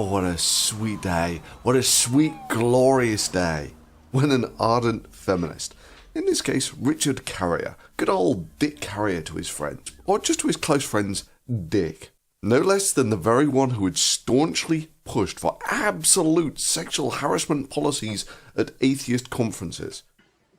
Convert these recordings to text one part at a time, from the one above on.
Oh, what a sweet day. What a sweet, glorious day. When an ardent feminist, in this case Richard Carrier, good old Dick Carrier to his friends, or just to his close friends, Dick, no less than the very one who had staunchly pushed for absolute sexual harassment policies at atheist conferences.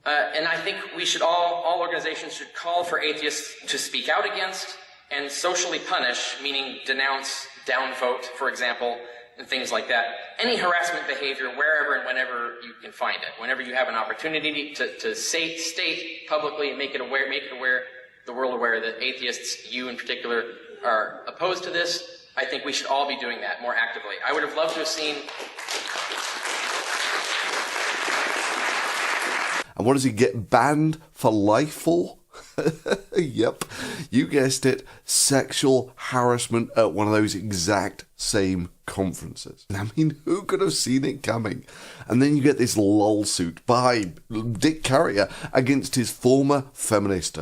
And I think we should all organizations should call for atheists to speak out against and socially punish, meaning denounce, downvote, for example, and things like that, any harassment behavior wherever and whenever you can find it. Whenever you have an opportunity to state publicly and make it aware, the world aware that atheists, you in particular, are opposed to this, I think we should all be doing that more actively. I would have loved to have seen... And what does he get banned for life for? Yep, you guessed it, sexual harassment at one of those exact same conferences. I mean, who could have seen it coming? And then you get this lawsuit by Dick Carrier against his former feminist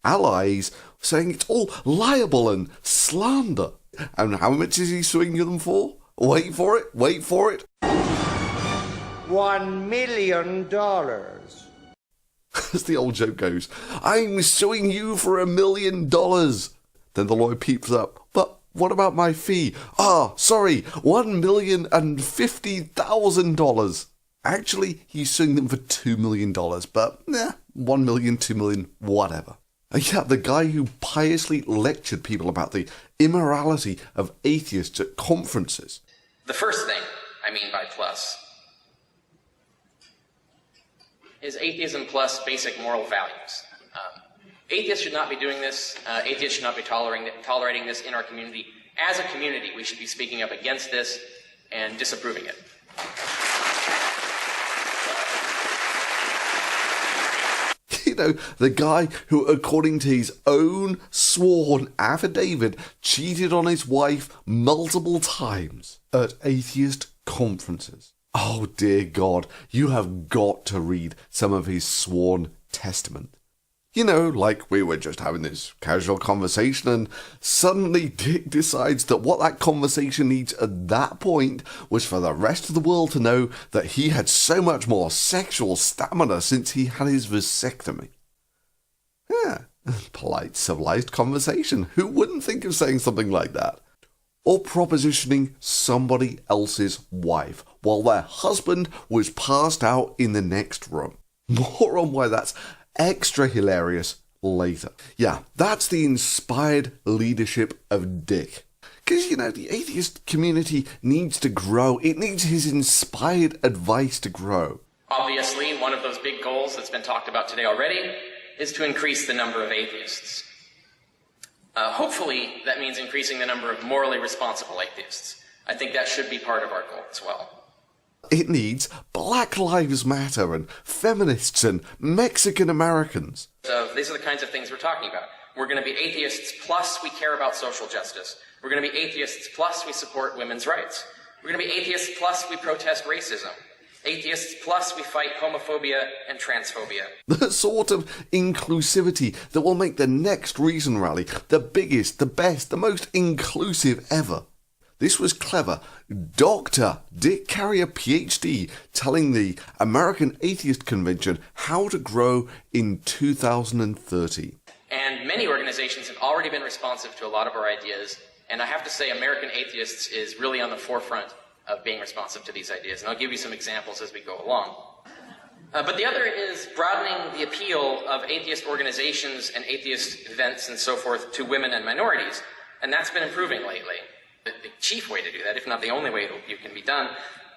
allies, saying it's all libel and slander. And how much is he suing them for? Wait for it, wait for it. $1 million. As the old joke goes, I'm suing you for $1 million. Then the lawyer peeps up. But what about my fee? Sorry, $1,050,000. Actually, he's suing them for $2 million, but 1 million, 2 million, whatever. Yeah, the guy who piously lectured people about the immorality of atheists at conferences. The first thing I mean by plus is atheism plus basic moral values. Atheists should not be doing this. Atheists should not be tolerating this in our community. As a community, we should be speaking up against this and disapproving it. You know, the guy who, according to his own sworn affidavit, cheated on his wife multiple times at atheist conferences. Oh dear God, you have got to read some of his sworn testament. You know, like we were just having this casual conversation and suddenly Dick decides that what that conversation needs at that point was for the rest of the world to know that he had so much more sexual stamina since he had his vasectomy. Yeah, polite, civilized conversation. Who wouldn't think of saying something like that? Or propositioning somebody else's wife while their husband was passed out in the next room. More on why that's extra hilarious later. Yeah, that's the inspired leadership of Dick. Because, you know, the atheist community needs to grow. It needs his inspired advice to grow. Obviously, one of those big goals that's been talked about today already is to increase the number of atheists. Hopefully, that means increasing the number of morally responsible atheists. I think that should be part of our goal as well. It needs Black Lives Matter and feminists and Mexican Americans. So these are the kinds of things we're talking about. We're going to be atheists plus we care about social justice. We're going to be atheists plus we support women's rights. We're going to be atheists plus we protest racism. Atheists plus we fight homophobia and transphobia. The sort of inclusivity that will make the next Reason Rally the biggest, the best, the most inclusive ever. This was clever Dr. Dick Carrier, PhD, telling the American Atheist Convention how to grow in 2030. And many organizations have already been responsive to a lot of our ideas, and I have to say American Atheists is really on the forefront of being responsive to these ideas, and I'll give you some examples as we go along. But the other is broadening the appeal of atheist organizations and atheist events and so forth to women and minorities, and that's been improving lately. The chief way to do that, if not the only way it can be done,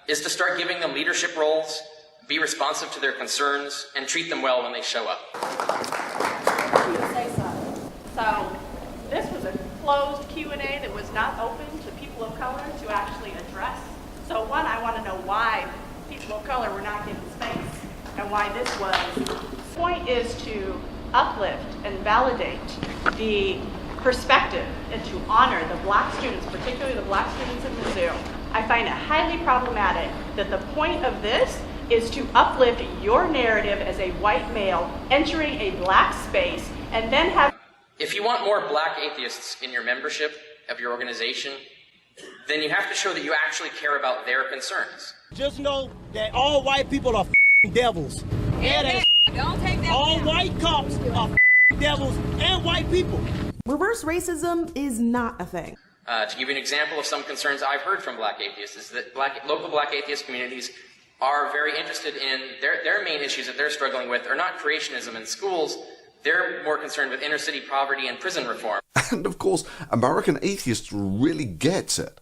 is to start giving them leadership roles, be responsive to their concerns, and treat them well when they show up. You say so. So this was a closed Q&A that was not open to people of color to actually address. So one, I want to know why people of color were not given space and why this was. The point is to uplift and validate the perspective and to honor the black students, particularly the black students in Mizzou. I find it highly problematic that the point of this is to uplift your narrative as a white male entering a black space and then have... If you want more black atheists in your membership of your organization, then you have to show that you actually care about their concerns. Just know that all white people are devils. And don't take that all down. white cops are devils and white people. Reverse racism is not a thing. To give you an example of some concerns I've heard from black atheists is that local black atheist communities are very interested in their main issues that they're struggling with are not creationism in schools. They're more concerned with inner city poverty and prison reform. And of course, American atheists really gets it.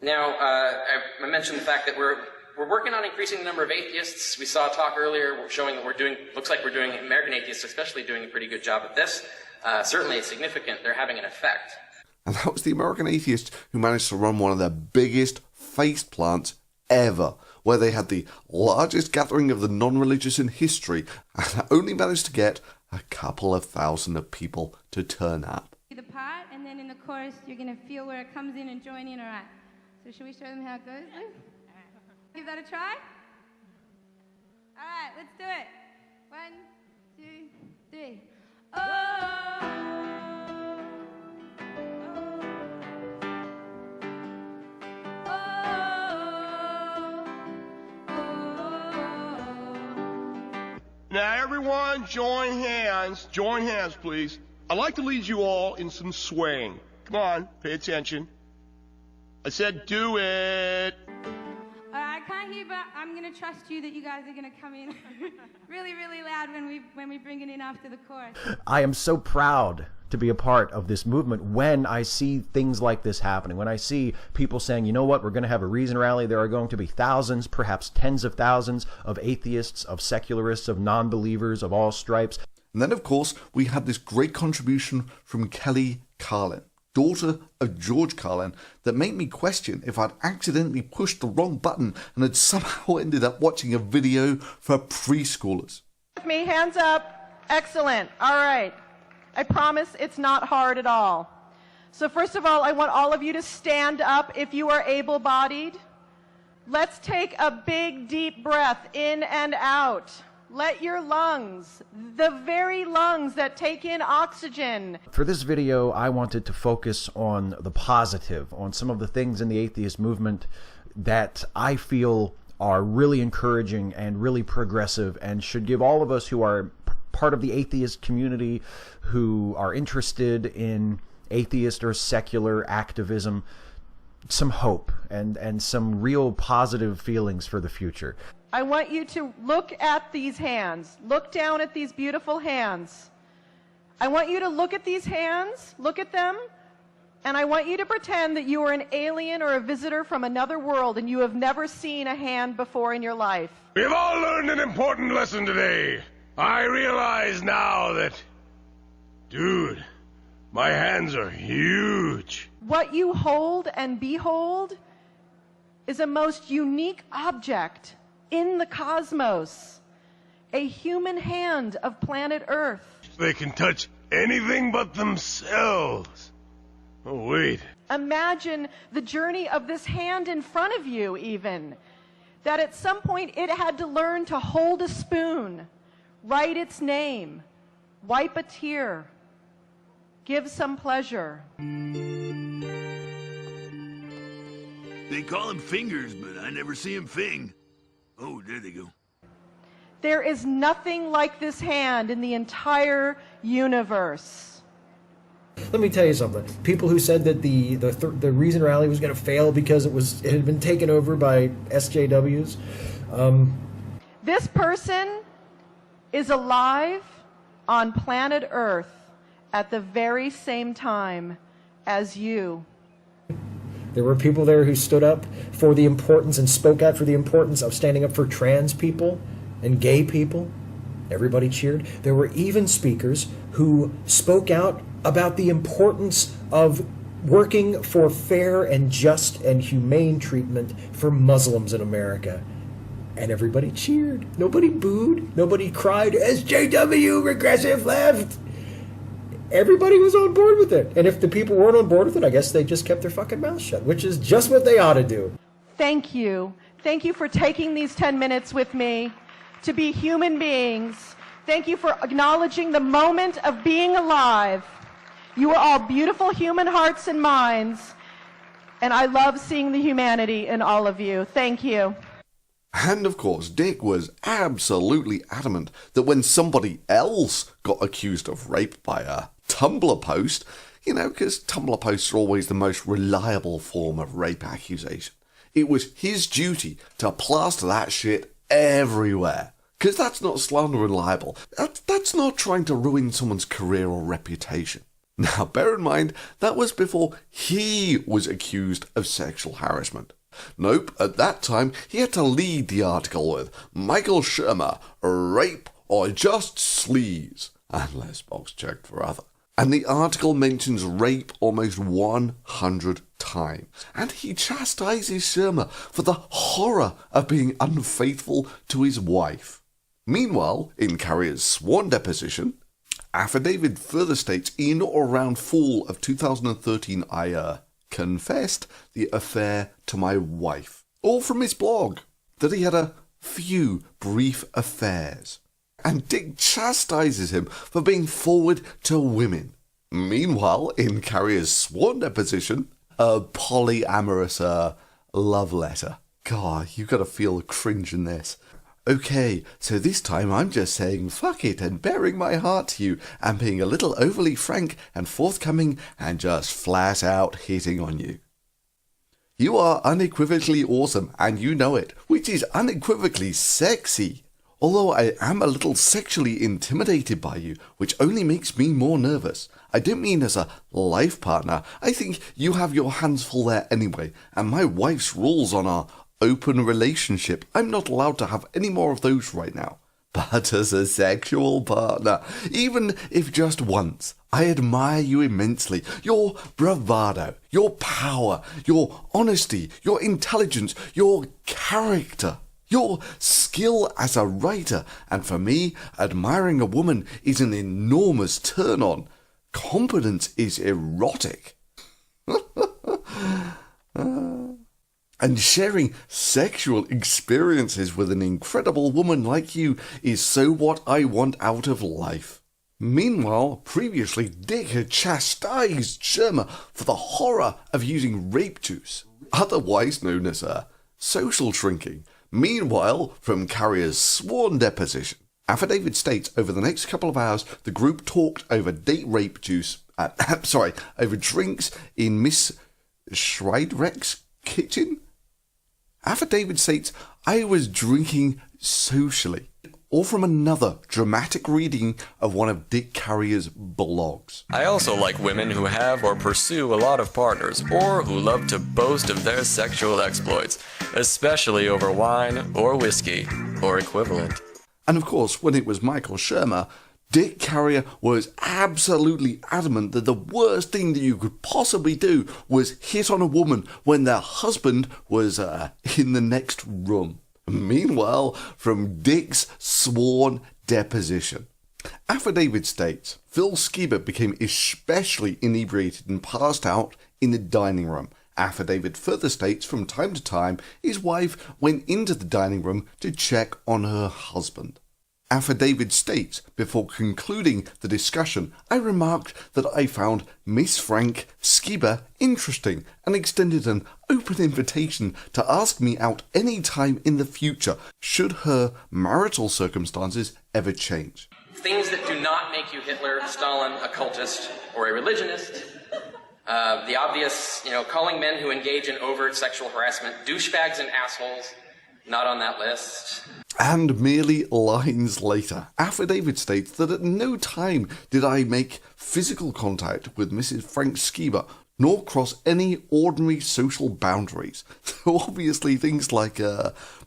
Now, I mentioned the fact that we're working on increasing the number of atheists. We saw a talk earlier showing that looks like we're doing, American atheists especially, doing a pretty good job at this. Certainly it's significant. They're having an effect. And that was the American atheist who managed to run one of their biggest face plants ever, where they had the largest gathering of the non-religious in history and only managed to get a couple of thousand of people to turn up. The part, and then in the chorus, you're going to feel where it comes in and join in, all right? So should we show them how it goes? All right. Give that a try? All right, let's do it. 1, 2, 3. Now everyone join hands, please. I'd like to lead you all in some swaying. Come on, pay attention. I said do it. I can't hear, but I'm going to trust you that you guys are going to come in really, really loud when we bring it in after the chorus. I am so proud to be a part of this movement when I see things like this happening, when I see people saying, you know what, we're going to have a reason rally. There are going to be thousands, perhaps tens of thousands of atheists, of secularists, of non-believers of all stripes. And then, of course, we had this great contribution from Kelly Carlin, daughter of George Carlin, that made me question if I'd accidentally pushed the wrong button and had somehow ended up watching a video for preschoolers. With me, hands up. Excellent. All right. I promise it's not hard at all. So first of all, I want all of you to stand up if you are able-bodied. Let's take a big, deep breath in and out. Let your lungs, the very lungs that take in oxygen. For this video, I wanted to focus on the positive, on some of the things in the atheist movement that I feel are really encouraging and really progressive and should give all of us who are part of the atheist community, who are interested in atheist or secular activism, some hope and some real positive feelings for the future. I want you to look at these hands. Look down at these beautiful hands. I want you to look at these hands, look at them, and I want you to pretend that you are an alien or a visitor from another world and you have never seen a hand before in your life. We've all learned an important lesson today. I realize now that, dude, my hands are huge. What you hold and behold is a most unique object in the cosmos, a human hand of planet Earth. They can touch anything but themselves. Oh, wait. Imagine the journey of this hand in front of you, even. That at some point it had to learn to hold a spoon, write its name, wipe a tear, give some pleasure. They call him fingers, but I never see him fing. Oh, there they go. There is nothing like this hand in the entire universe. Let me tell you something. People who said that the Reason Rally was going to fail because it had been taken over by SJWs. This person is alive on planet Earth at the very same time as you. There were people there who stood up for the importance and spoke out for the importance of standing up for trans people and gay people. Everybody cheered. There were even speakers who spoke out about the importance of working for fair and just and humane treatment for Muslims in America. And everybody cheered. Nobody booed. Nobody cried, SJW, regressive left. Everybody was on board with it. And if the people weren't on board with it, I guess they just kept their fucking mouth shut, which is just what they ought to do. Thank you. Thank you for taking these 10 minutes with me to be human beings. Thank you for acknowledging the moment of being alive. You are all beautiful human hearts and minds. and I love seeing the humanity in all of you. Thank you. And of course, Dick was absolutely adamant that when somebody else got accused of rape by a Tumblr post, because Tumblr posts are always the most reliable form of rape accusation, it was his duty to plaster that shit everywhere. Because that's not slander and libel. That's not trying to ruin someone's career or reputation. Now, bear in mind, that was before he was accused of sexual harassment. Nope, at that time, he had to lead the article with Michael Shermer, rape or just sleaze, unless box checked for other. And the article mentions rape almost 100 times. And he chastises Shermer for the horror of being unfaithful to his wife. Meanwhile, in Carrier's sworn deposition, affidavit further states in or around fall of 2013 I confessed the affair to my wife. All from his blog. That he had a few brief affairs. And Dick chastises him for being forward to women. Meanwhile, in Carrier's sworn deposition, a polyamorous love letter. God, you've got to feel the cringe in this. Okay, so this time I'm just saying fuck it and bearing my heart to you and being a little overly frank and forthcoming and just flat out hitting on you. You are unequivocally awesome and you know it, which is unequivocally sexy. Although I am a little sexually intimidated by you, which only makes me more nervous. I don't mean as a life partner. I think you have your hands full there anyway, and my wife's rules on our open relationship, I'm not allowed to have any more of those right now. But as a sexual partner, even if just once, I admire you immensely. Your bravado, your power, your honesty, your intelligence, your character, your skill as a writer. And for me, admiring a woman is an enormous turn-on. Competence is erotic. And sharing sexual experiences with an incredible woman like you is so what I want out of life. Meanwhile, previously Dick had chastised Shermer for the horror of using rape juice, otherwise known as social shrinking. Meanwhile, from Carrier's sworn deposition, affidavit states over the next couple of hours the group talked over date rape juice, over drinks in Miss Schreidreck's kitchen. Affidavit states, I was drinking socially. Or from another dramatic reading of one of Dick Carrier's blogs. I also like women who have or pursue a lot of partners, or who love to boast of their sexual exploits, especially over wine or whiskey, or equivalent. And of course, when it was Michael Shermer, Dick Carrier was absolutely adamant that the worst thing that you could possibly do was hit on a woman when their husband was in the next room. Meanwhile, from Dick's sworn deposition, affidavit states Phil Skiba became especially inebriated and passed out in the dining room. Affidavit further states from time to time his wife went into the dining room to check on her husband. Affidavit states, before concluding the discussion, I remarked that I found Miss Frank Skiba interesting and extended an open invitation to ask me out any time in the future should her marital circumstances ever change. Things that do not make you Hitler, Stalin, a cultist, or a religionist. The obvious, calling men who engage in overt sexual harassment douchebags and assholes, not on that list. And merely lines later, affidavit states that at no time did I make physical contact with Mrs. Frank Skiba, nor cross any ordinary social boundaries. So obviously things like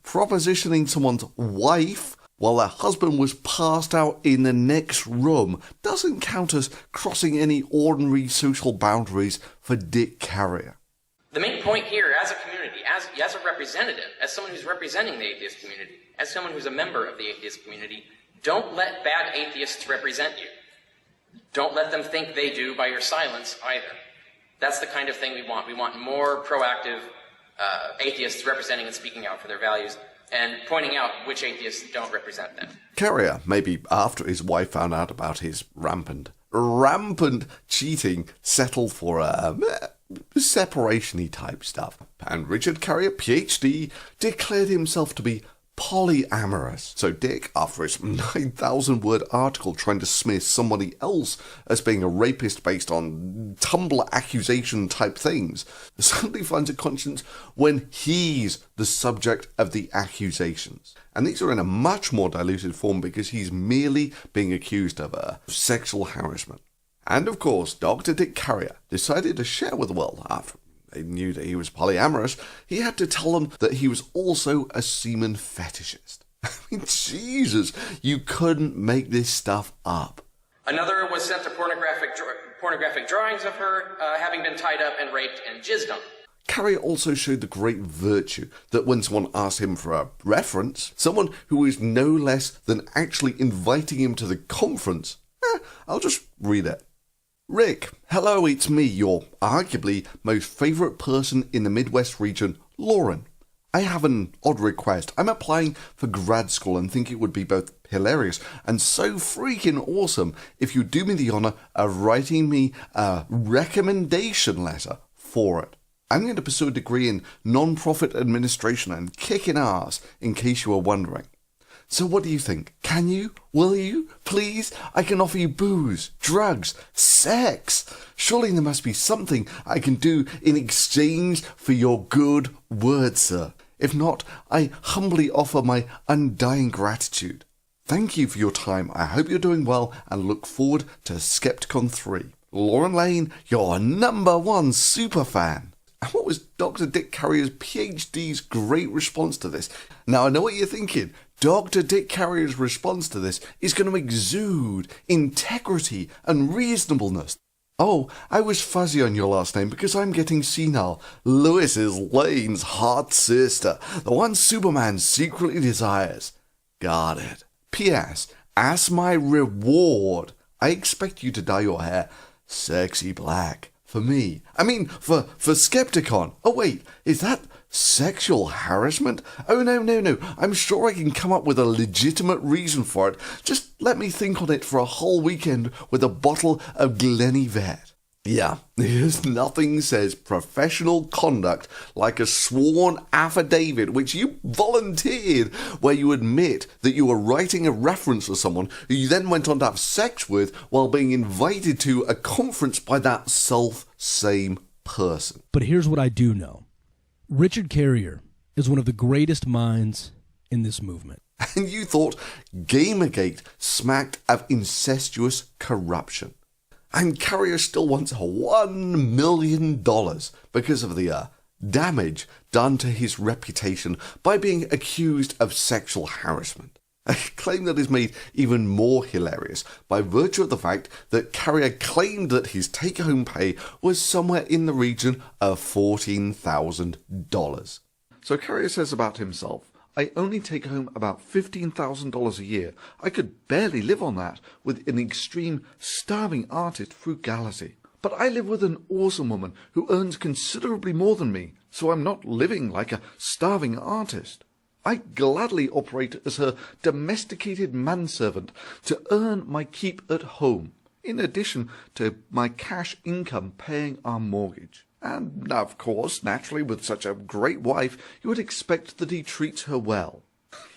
propositioning someone's wife while their husband was passed out in the next room doesn't count as crossing any ordinary social boundaries for Dick Carrier. The main point here, as a community, as a representative, as someone who's representing the atheist community, as someone who's a member of the atheist community, don't let bad atheists represent you. Don't let them think they do by your silence either. That's the kind of thing we want. We want more proactive atheists representing and speaking out for their values and pointing out which atheists don't represent them. Carrier, maybe after his wife found out about his rampant rampant cheating settled for separation-y type stuff. And Richard Carrier, PhD, declared himself to be polyamorous. So Dick, after his 9,000-word article trying to smear somebody else as being a rapist based on Tumblr accusation type things, suddenly finds a conscience when he's the subject of the accusations. And these are in a much more diluted form because he's merely being accused of sexual harassment. And of course, Dr. Dick Carrier decided to share with the world after they knew that he was polyamorous. He had to tell them that he was also a semen fetishist. I mean, Jesus, you couldn't make this stuff up. Another was sent to pornographic drawings of her having been tied up and raped and jizzed on. Carrier also showed the great virtue that when someone asked him for a reference, someone who is no less than actually inviting him to the conference, I'll just read it. Rick, hello, it's me, your arguably most favourite person in the Midwest region, Lauren. I have an odd request. I'm applying for grad school and think it would be both hilarious and so freaking awesome if you do me the honour of writing me a recommendation letter for it. I'm going to pursue a degree in non-profit administration and kicking ass, in case you were wondering. So what do you think? Can you? Will you? Please? I can offer you booze, drugs, sex. Surely there must be something I can do in exchange for your good word, sir. If not, I humbly offer my undying gratitude. Thank you for your time. I hope you're doing well and look forward to Skepticon 3. Lauren Lane, your #1 superfan. And what was Dr. Dick Carrier's PhD's great response to this? Now, I know what you're thinking. Dr. Dick Carrier's response to this is going to exude integrity and reasonableness. Oh, I was fuzzy on your last name because I'm getting senile. Lois is Lane's hot sister, the one Superman secretly desires. Got it. P.S. As my reward, I expect you to dye your hair sexy black. For me. I mean, for Skepticon. Oh wait, is that sexual harassment? Oh no. I'm sure I can come up with a legitimate reason for it. Just let me think on it for a whole weekend with a bottle of Glenlivet. Yeah, there's nothing says professional conduct like a sworn affidavit which you volunteered, where you admit that you were writing a reference for someone who you then went on to have sex with while being invited to a conference by that same person. But here's what I do know. Richard Carrier is one of the greatest minds in this movement. And you thought Gamergate smacked of incestuous corruption. And Carrier still wants $1 million because of the damage done to his reputation by being accused of sexual harassment. A claim that is made even more hilarious by virtue of the fact that Carrier claimed that his take-home pay was somewhere in the region of $14,000. So Carrier says about himself, I only take home about $15,000 a year. I could barely live on that with an extreme starving artist frugality. But I live with an awesome woman who earns considerably more than me, so I'm not living like a starving artist. I gladly operate as her domesticated manservant to earn my keep at home, in addition to my cash income paying our mortgage. And, of course, naturally, with such a great wife, you would expect that he treats her well.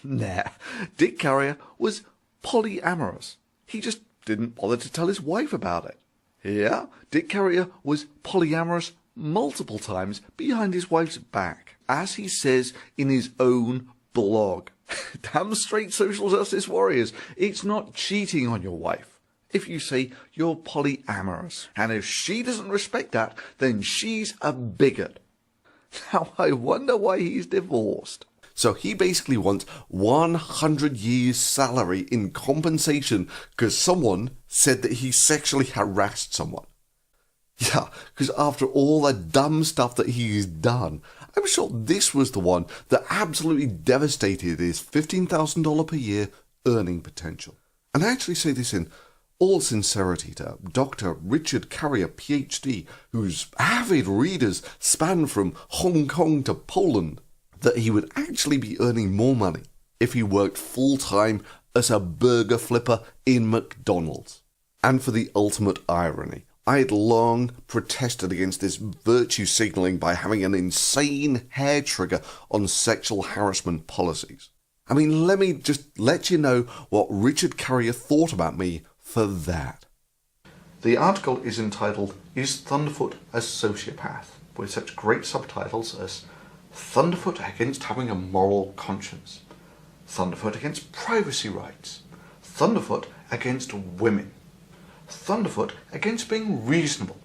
Nah, Dick Carrier was polyamorous. He just didn't bother to tell his wife about it. Yeah, Dick Carrier was polyamorous multiple times behind his wife's back, as he says in his own blog. Damn straight social justice warriors, it's not cheating on your wife if you say you're polyamorous. And if she doesn't respect that, then she's a bigot. Now, I wonder why he's divorced. So he basically wants 100 years' salary in compensation because someone said that he sexually harassed someone. Yeah, because after all the dumb stuff that he's done, I'm sure this was the one that absolutely devastated his $15,000 per year earning potential. And I actually say this in all sincerity to Dr. Richard Carrier, PhD, whose avid readers span from Hong Kong to Poland, that he would actually be earning more money if he worked full-time as a burger flipper in McDonald's. And for the ultimate irony, I had long protested against this virtue signalling by having an insane hair trigger on sexual harassment policies. I mean, let me just let you know what Richard Carrier thought about me for that. The article is entitled, "Is Thunderfoot a Sociopath?" with such great subtitles as Thunderfoot against having a moral conscience, Thunderfoot against privacy rights, Thunderfoot against women, Thunderfoot against being reasonable,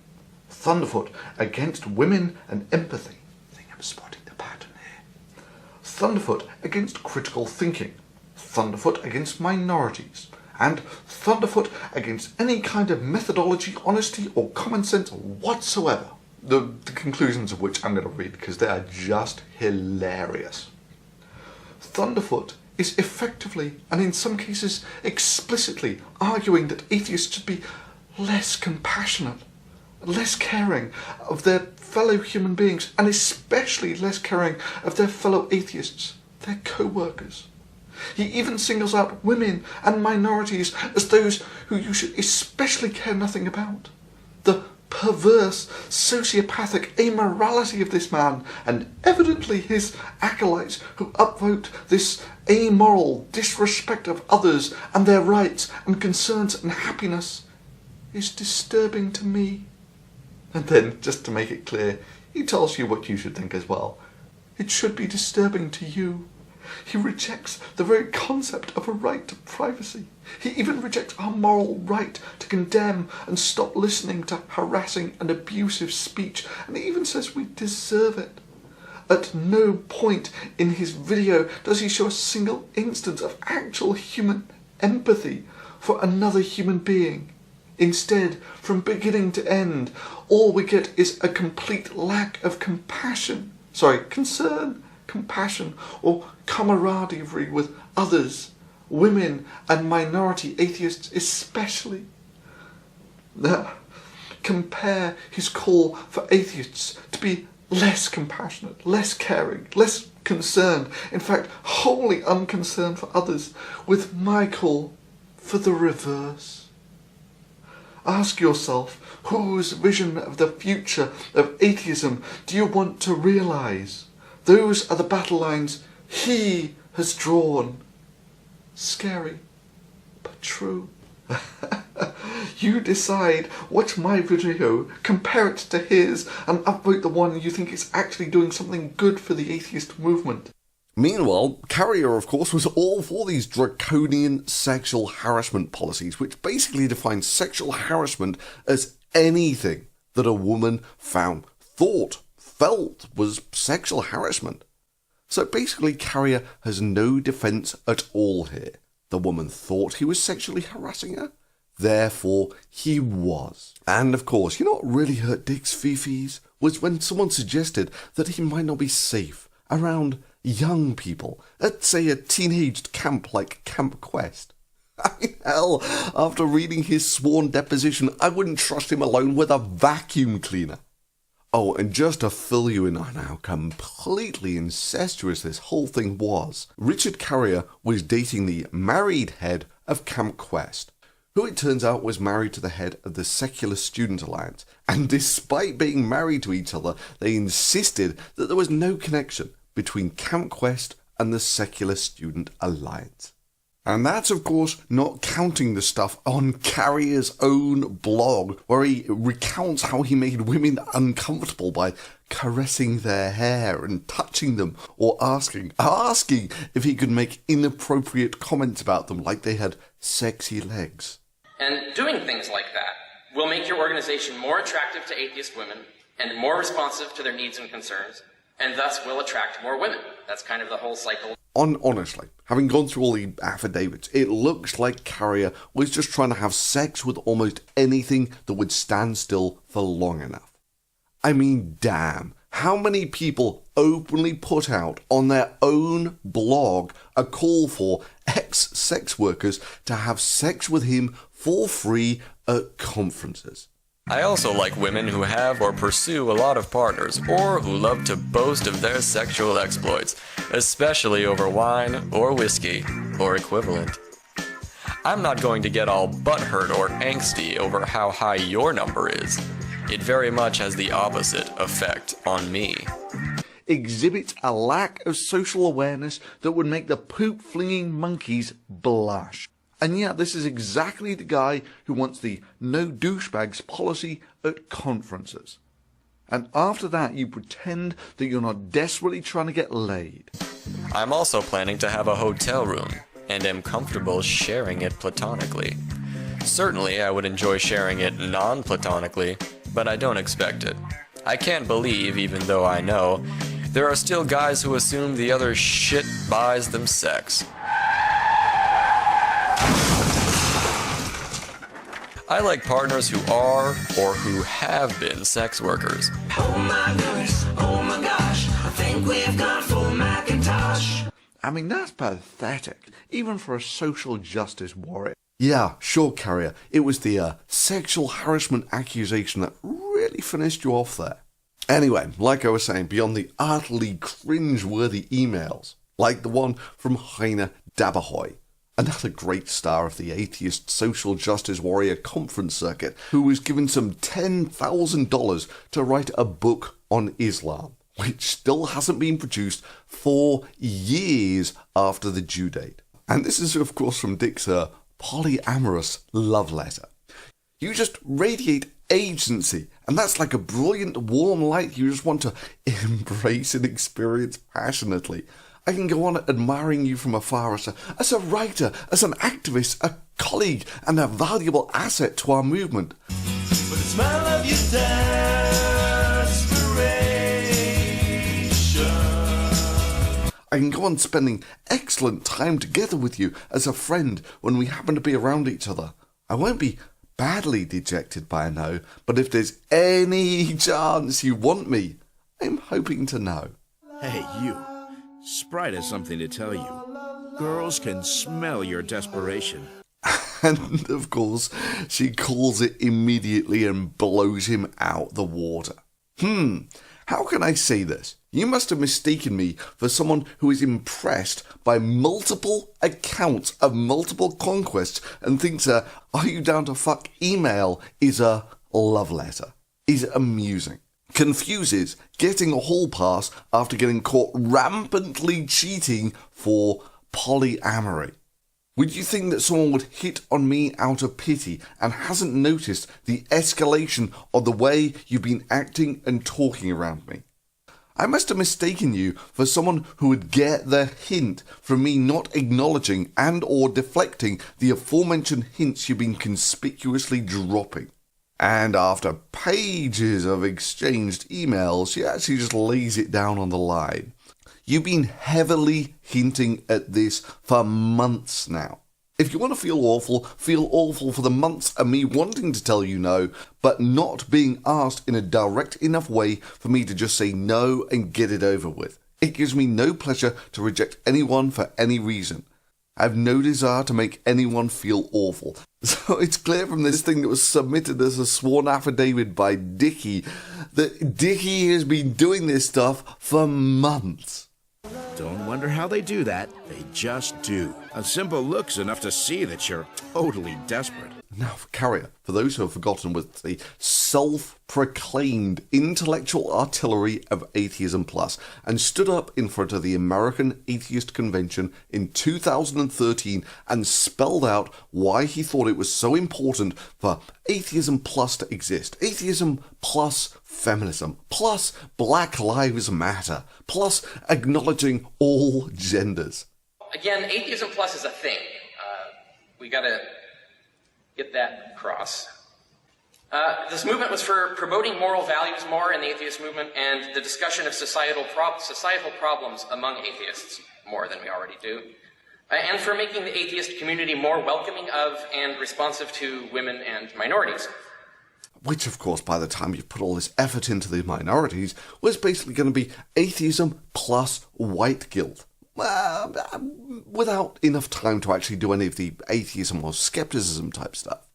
Thunderfoot against women and empathy. I think I'm spotting the pattern here. Thunderfoot against critical thinking, Thunderfoot against minorities, and Thunderfoot against any kind of methodology, honesty, or common sense whatsoever. The conclusions of which I'm going to read because they are just hilarious. Thunderfoot is effectively, and in some cases explicitly, arguing that atheists should be less compassionate, less caring of their fellow human beings, and especially less caring of their fellow atheists, their co-workers. He even singles out women and minorities as those who you should especially care nothing about. The perverse, sociopathic amorality of this man, and evidently his acolytes who upvote this amoral disrespect of others and their rights and concerns and happiness, is disturbing to me. And then, just to make it clear, he tells you what you should think as well. It should be disturbing to you. He rejects the very concept of a right to privacy. He even rejects our moral right to condemn and stop listening to harassing and abusive speech, and he even says we deserve it. At no point in his video does he show a single instance of actual human empathy for another human being. Instead, from beginning to end, all we get is a complete lack of concern, compassion, or camaraderie with others, women and minority atheists especially. Now, compare his call for atheists to be less compassionate, less caring, less concerned, in fact, wholly unconcerned for others, with my call for the reverse. Ask yourself, whose vision of the future of atheism do you want to realise? Those are the battle lines he has drawn. Scary, but true. You decide, watch my video, compare it to his, and upvote the one you think is actually doing something good for the atheist movement. Meanwhile, Carrier, of course, was all for these draconian sexual harassment policies, which basically define sexual harassment as anything that a woman found, thought, felt was sexual harassment. So basically, Carrier has no defence at all here. The woman thought he was sexually harassing her, therefore he was. And of course, you know what really hurt Dick's fifis was when someone suggested that he might not be safe around young people at, say, a teenaged camp like Camp Quest. I mean, hell, after reading his sworn deposition, I wouldn't trust him alone with a vacuum cleaner. Oh, and just to fill you in on how completely incestuous this whole thing was, Richard Carrier was dating the married head of Camp Quest, who it turns out was married to the head of the Secular Student Alliance, and despite being married to each other, they insisted that there was no connection between Camp Quest and the Secular Student Alliance. And that's, of course, not counting the stuff on Carrier's own blog, where he recounts how he made women uncomfortable by caressing their hair and touching them, or asking if he could make inappropriate comments about them, like they had sexy legs. And doing things like that will make your organization more attractive to atheist women and more responsive to their needs and concerns, and thus will attract more women. That's kind of the whole cycle. Honestly, having gone through all the affidavits, it looks like Carrier was just trying to have sex with almost anything that would stand still for long enough. I mean, damn, how many people openly put out on their own blog a call for ex-sex workers to have sex with him for free at conferences? I also like women who have or pursue a lot of partners, or who love to boast of their sexual exploits, especially over wine or whiskey or equivalent. I'm not going to get all butthurt or angsty over how high your number is. It very much has the opposite effect on me. Exhibits a lack of social awareness that would make the poop-flinging monkeys blush. And yet this is exactly the guy who wants the no douchebags policy at conferences. And after that you pretend that you're not desperately trying to get laid. I'm also planning to have a hotel room, and am comfortable sharing it platonically. Certainly I would enjoy sharing it non-platonically, but I don't expect it. I can't believe, even though I know, there are still guys who assume the other shit buys them sex. I like partners who are or who have been sex workers. Oh my goodness, oh my gosh, I think we've gone full Macintosh. I mean, that's pathetic, even for a social justice warrior. Yeah, sure, Carrier, it was the sexual harassment accusation that really finished you off there. Anyway, like I was saying, beyond the utterly cringe-worthy emails, like the one from Heine Dabahoy, another great star of the atheist social justice warrior conference circuit, who was given some $10,000 to write a book on Islam, which still hasn't been produced for years after the due date. And this is, of course, from Dick's polyamorous love letter. You just radiate agency, and that's like a brilliant warm light you just want to embrace and experience passionately. I can go on admiring you from afar as a writer, as an activist, a colleague, and a valuable asset to our movement. But the smell of your desperation. I can go on spending excellent time together with you as a friend when we happen to be around each other. I won't be badly dejected by a no, but if there's any chance you want me, I'm hoping to know. Hey, you. Sprite has something to tell you. Girls can smell your desperation. And, of course, she calls it immediately and blows him out the water. How can I say this? You must have mistaken me for someone who is impressed by multiple accounts of multiple conquests and thinks are you down to fuck email is a love letter, is amusing. Confuses getting a hall pass after getting caught rampantly cheating for polyamory. Would you think that someone would hit on me out of pity and hasn't noticed the escalation of the way you've been acting and talking around me? I must have mistaken you for someone who would get the hint from me not acknowledging and or deflecting the aforementioned hints you've been conspicuously dropping. And after pages of exchanged emails, she actually just lays it down on the line. You've been heavily hinting at this for months now. If you want to feel awful for the months of me wanting to tell you no, but not being asked in a direct enough way for me to just say no and get it over with. It gives me no pleasure to reject anyone for any reason. I have no desire to make anyone feel awful. So it's clear from this thing that was submitted as a sworn affidavit by Dickie that Dickie has been doing this stuff for months. Don't wonder how they do that. They just do. A simple look's enough to see that you're totally desperate. Now, for Carrier, for those who have forgotten, was the self-proclaimed intellectual artillery of Atheism Plus, and stood up in front of the American Atheist Convention in 2013 and spelled out why he thought it was so important for Atheism Plus to exist. Atheism plus feminism, plus Black Lives Matter, plus acknowledging all genders. Again, Atheism Plus is a thing. We gotta get that across. This movement was for promoting moral values more in the atheist movement and the discussion of societal problems among atheists more than we already do. And for making the atheist community more welcoming of and responsive to women and minorities. Which, of course, by the time you've put all this effort into the minorities, was basically going to be atheism plus white guilt. Without enough time to actually do any of the atheism or skepticism type stuff.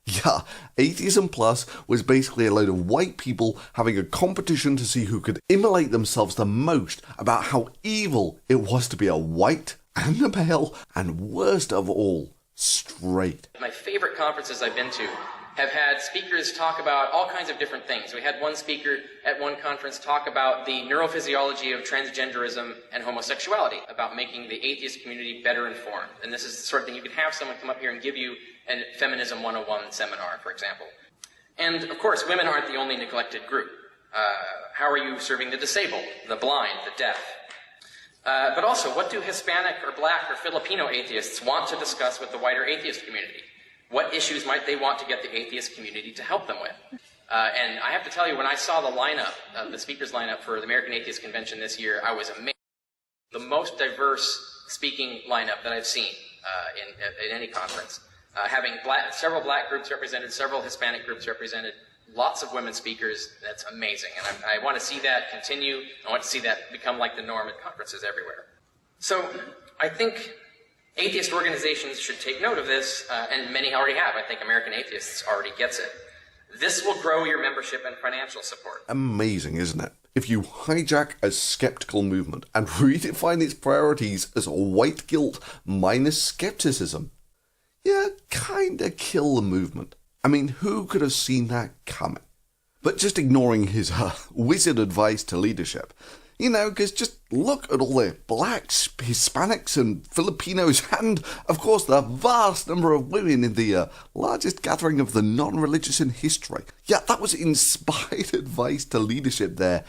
Yeah, Atheism Plus was basically a load of white people having a competition to see who could immolate themselves the most about how evil it was to be a white and a male, and worst of all, straight. My favorite conferences I've been to have had speakers talk about all kinds of different things. We had one speaker at one conference talk about the neurophysiology of transgenderism and homosexuality, about making the atheist community better informed. And this is the sort of thing you could have someone come up here and give you a Feminism 101 seminar, for example. And, of course, women aren't the only neglected group. How are you serving the disabled, the blind, the deaf? But also, what do Hispanic or Black or Filipino atheists want to discuss with the wider atheist community? What issues might they want to get the atheist community to help them with? And I have to tell you, when I saw the lineup, the speakers lineup for the American Atheist Convention this year, I was amazed. The most diverse speaking lineup that I've seen in any conference. Having several Black groups represented, several Hispanic groups represented, lots of women speakers. That's amazing. And I want to see that continue. I want to see that become like the norm at conferences everywhere. So I think atheist organizations should take note of this, and many already have. I think American Atheists already gets it. This will grow your membership and financial support. Amazing, isn't it? If you hijack a skeptical movement and redefine its priorities as white guilt minus skepticism, you kinda kill the movement. I mean, who could have seen that coming? But just ignoring his wizard advice to leadership, because just look at all the Blacks, Hispanics and Filipinos and, of course, the vast number of women in the largest gathering of the non-religious in history. Yeah, that was inspired advice to leadership there,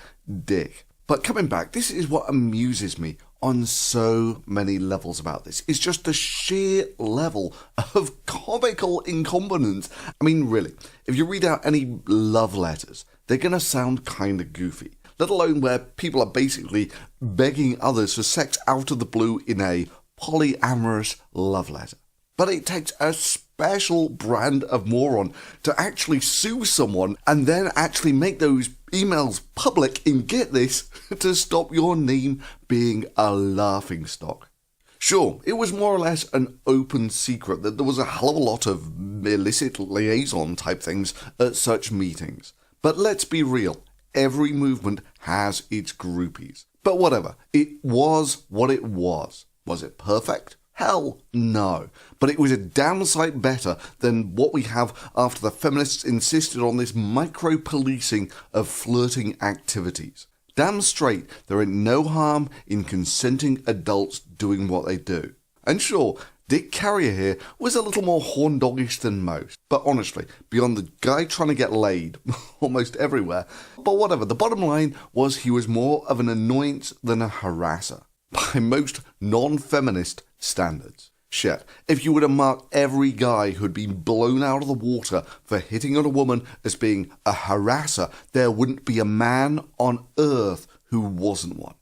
Dick. But coming back, this is what amuses me on so many levels about this. It's just the sheer level of comical incompetence. I mean, really, if you read out any love letters, they're going to sound kind of goofy. Let alone where people are basically begging others for sex out of the blue in a polyamorous love letter. But it takes a special brand of moron to actually sue someone and then actually make those emails public and, get this, to stop your name being a laughingstock. Sure, it was more or less an open secret that there was a hell of a lot of illicit liaison type things at such meetings. But let's be real. Every movement has its groupies. But whatever, it was what it was. Was it perfect? Hell no. But it was a damn sight better than what we have after the feminists insisted on this micro-policing of flirting activities. Damn straight, there ain't no harm in consenting adults doing what they do. And sure, Dick Carrier here was a little more horn-doggish than most. But honestly, beyond the guy trying to get laid almost everywhere, but whatever, the bottom line was he was more of an annoyance than a harasser, by most non-feminist standards. Shit, if you were to mark every guy who'd been blown out of the water for hitting on a woman as being a harasser, there wouldn't be a man on earth who wasn't one.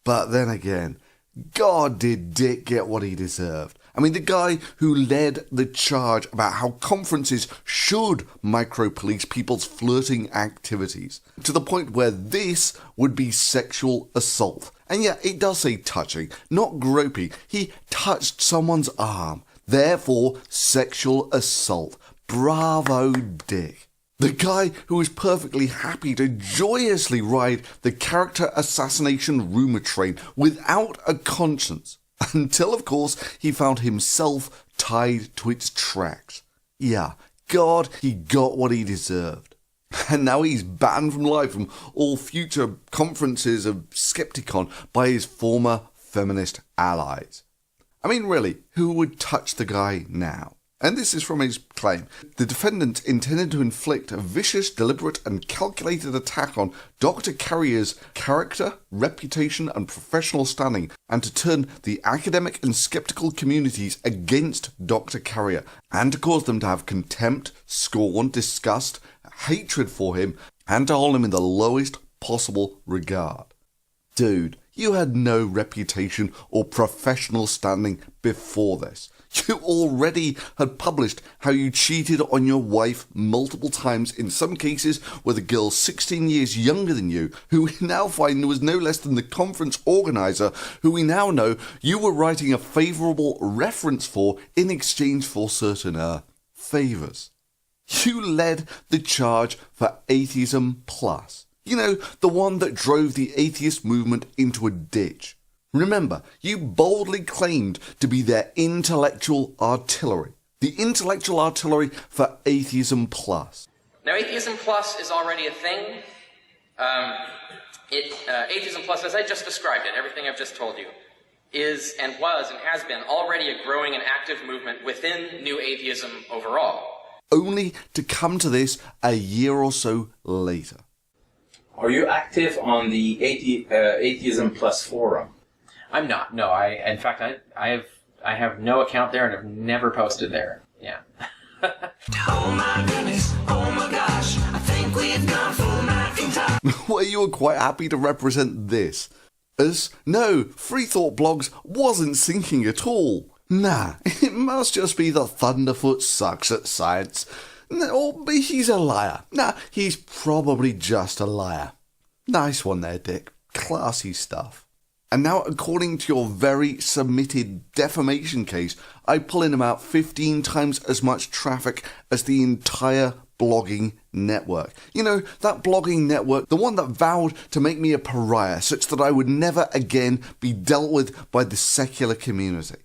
But then again, God did Dick get what he deserved. I mean, the guy who led the charge about how conferences should micro-police people's flirting activities, to the point where this would be sexual assault. And yeah, it does say touching, not groping. He touched someone's arm. Therefore, sexual assault. Bravo, Dick. The guy who was perfectly happy to joyously ride the character assassination rumour train without a conscience. Until, of course, he found himself tied to its tracks. Yeah, God, he got what he deserved. And now he's banned from life from all future conferences of Skepticon by his former feminist allies. I mean, really, who would touch the guy now? And this is from his claim. The defendant intended to inflict a vicious, deliberate and calculated attack on Dr. Carrier's character, reputation and professional standing, and to turn the academic and skeptical communities against Dr. Carrier, and to cause them to have contempt, scorn, disgust, hatred for him, and to hold him in the lowest possible regard. Dude, you had no reputation or professional standing before this. You already had published how you cheated on your wife multiple times, in some cases with a girl 16 years younger than you, who we now find was no less than the conference organizer, who we now know you were writing a favourable reference for in exchange for certain favours. You led the charge for Atheism Plus. You know, the one that drove the atheist movement into a ditch. Remember, you boldly claimed to be their intellectual artillery. The intellectual artillery for Atheism Plus. Now, Atheism Plus is already a thing. Atheism Plus, as I just described it, everything I've just told you, is and was and has been already a growing and active movement within New Atheism overall. Only to come to this a year or so later. Are you active on the Atheism Plus forum? I'm not. No, in fact, I have no account there and have never posted there. Yeah. Oh my goodness, oh my gosh, I think we've gone full Macintosh. Well, you were quite happy to represent this. As no, Free Thought Blogs wasn't sinking at all. Nah, it must just be that Thunderfoot sucks at science. Or he's a liar. Nah, he's probably just a liar. Nice one there, Dick. Classy stuff. And now, according to your very submitted defamation case, I pull in about 15 times as much traffic as the entire blogging network. You know, that blogging network, the one that vowed to make me a pariah such that I would never again be dealt with by the secular community.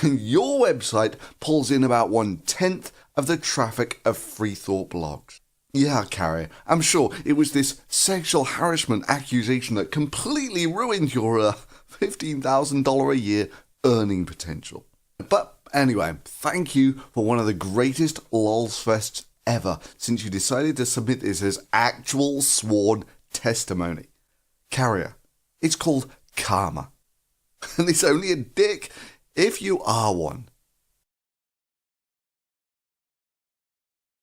And your website pulls in about 1/10 of the traffic of Free Thought Blogs. Yeah, Carrier, I'm sure it was this sexual harassment accusation that completely ruined your $15,000 a year earning potential. But anyway, thank you for one of the greatest LOLs fests ever since you decided to submit this as actual sworn testimony. Carrier, it's called karma. And it's only a dick if you are one.